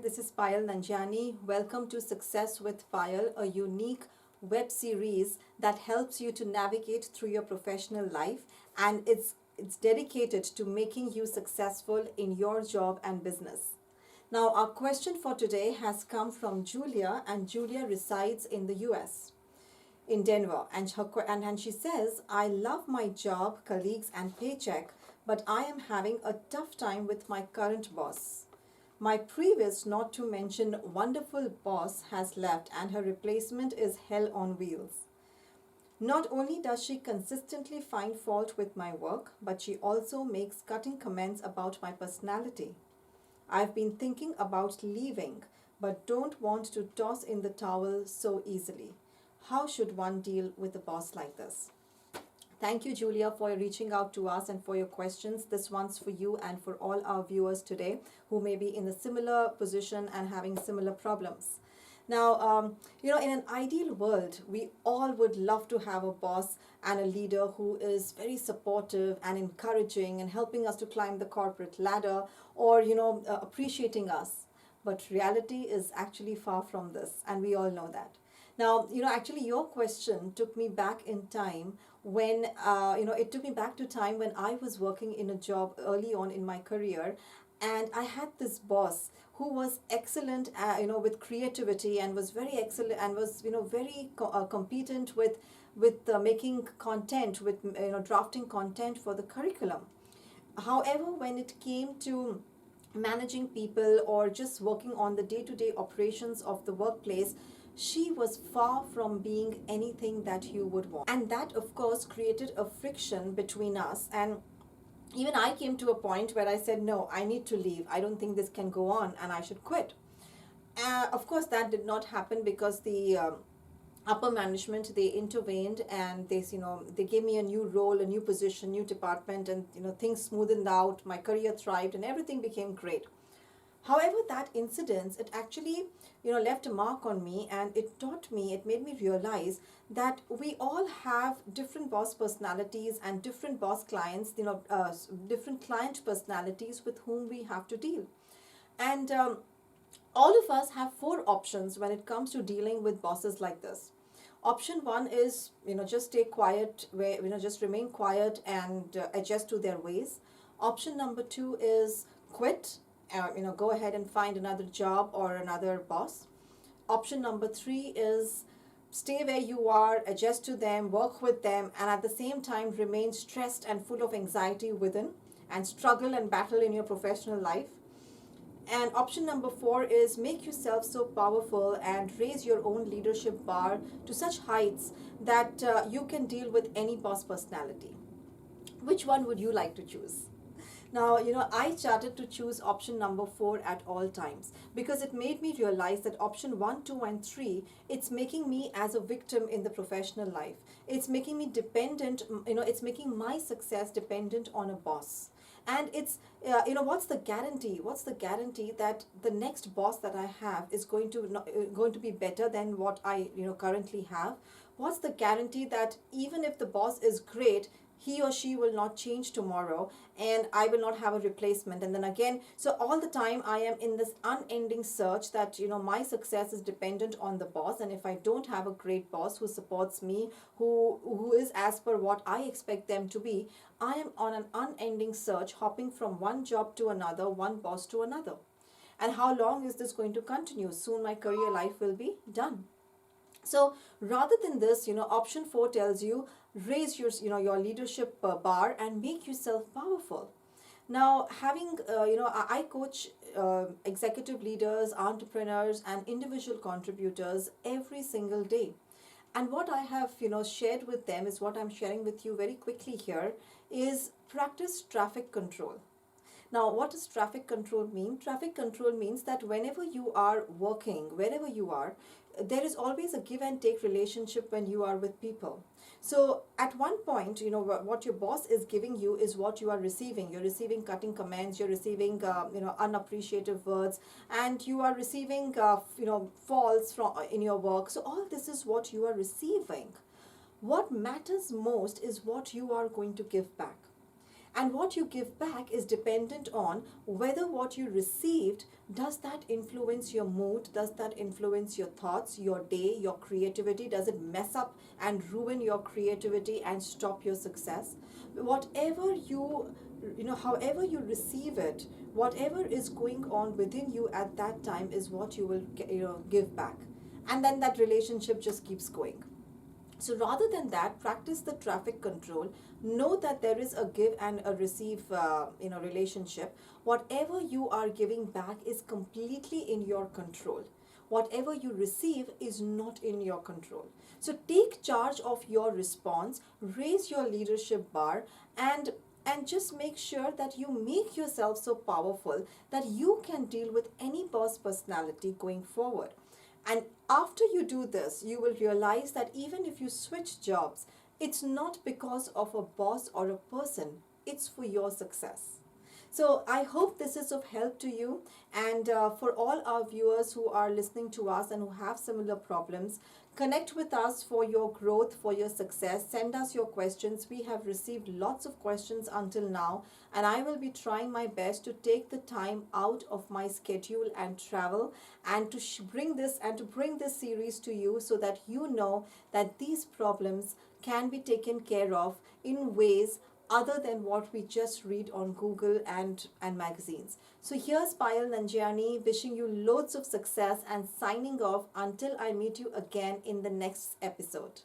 this is Payal Nanjiani. Welcome to Success with Payal, a unique web series that helps you to navigate through your professional life, and it's dedicated to making you successful in your job and business. Now, our question for today has come from Julia, and Julia resides in the US, in Denver. And she says, I love my job, colleagues, and paycheck, but I am having a tough time with my current boss. My previous, not to mention wonderful boss, has left, and her replacement is hell on wheels. Not only does she consistently find fault with my work, but she also makes cutting comments about my personality. I've been thinking about leaving, but don't want to toss in the towel so easily. How should one deal with a boss like this? Thank you, Julia, for reaching out to us and for your questions. This one's for you and for all our viewers today who may be in a similar position and having similar problems. Now, in an ideal world, we all would love to have a boss and a leader who is very supportive and encouraging and helping us to climb the corporate ladder or, appreciating us. But reality is actually far from this, and we all know that. Now, actually, your question took me back in time when, it took me back to time when I was working in a job early on in my career, and I had this boss who was excellent, with creativity and was very excellent and was, very competent with making content, with drafting content for the curriculum. However, when it came to managing people or just working on the day-to-day operations of the workplace, she was far from being anything that you would want. And that, of course, created a friction between us. And even I came to a point where I said, no, I need to leave. I don't think this can go on and I should quit. Of course, that did not happen because the upper management, they intervened and they gave me a new role, a new position, new department, and things smoothened out. My career thrived and everything became great. However, that incident, it actually, left a mark on me, and it made me realize that we all have different boss personalities and different boss clients, different client personalities with whom we have to deal. And all of us have four options when it comes to dealing with bosses like this. Option one is, just stay quiet, just remain quiet and adjust to their ways. Option number two is quit. Go ahead and find another job or another boss. Option number three is stay where you are, adjust to them, work with them, and at the same time remain stressed and full of anxiety within and struggle and battle in your professional life. And option number four is make yourself so powerful and raise your own leadership bar to such heights that you can deal with any boss personality. Which one would you like to choose? Now, I started to choose option number four at all times because it made me realize that option one, two, and three, it's making me as a victim in the professional life. It's making me dependent, it's making my success dependent on a boss. And it's, what's the guarantee? What's the guarantee that the next boss that I have is going to be better than what I, currently have? What's the guarantee that even if the boss is great, he or she will not change tomorrow and I will not have a replacement? And then again, so all the time I am in this unending search that, my success is dependent on the boss. And if I don't have a great boss who supports me, who is as per what I expect them to be, I am on an unending search, hopping from one job to another, one boss to another. And how long is this going to continue? Soon my career life will be done. So rather than this, option four tells you raise your leadership bar and make yourself powerful. Now, having, I coach executive leaders, entrepreneurs, and individual contributors every single day. And what I have, shared with them is what I'm sharing with you very quickly here is practice traffic control. Now, what does traffic control mean? Traffic control means that whenever you are working, wherever you are, there is always a give and take relationship when you are with people. So at one point, what your boss is giving you is what you are receiving. You're receiving cutting comments, you're receiving, unappreciative words, and you are receiving, faults from in your work. So all this is what you are receiving. What matters most is what you are going to give back. And what you give back is dependent on whether what you received, does that influence your mood, does that influence your thoughts, your day, your creativity, does it mess up and ruin your creativity and stop your success? Whatever however you receive it, whatever is going on within you at that time is what you will give back, and then that relationship just keeps going. So rather than that, practice the traffic control. Know that there is a give and a receive, relationship. Whatever you are giving back is completely in your control. Whatever you receive is not in your control. So take charge of your response, raise your leadership bar, and just make sure that you make yourself so powerful that you can deal with any boss personality going forward. And after you do this, you will realize that even if you switch jobs, it's not because of a boss or a person, it's for your success. So I hope this is of help to you. And for all our viewers who are listening to us and who have similar problems, connect with us for your growth, for your success. Send us your questions. We have received lots of questions until now, and I will be trying my best to take the time out of my schedule and travel and to bring this series to you so that you know that these problems can be taken care of in ways other than what we just read on Google and magazines. So here's Payal Nanjiani wishing you loads of success and signing off until I meet you again in the next episode.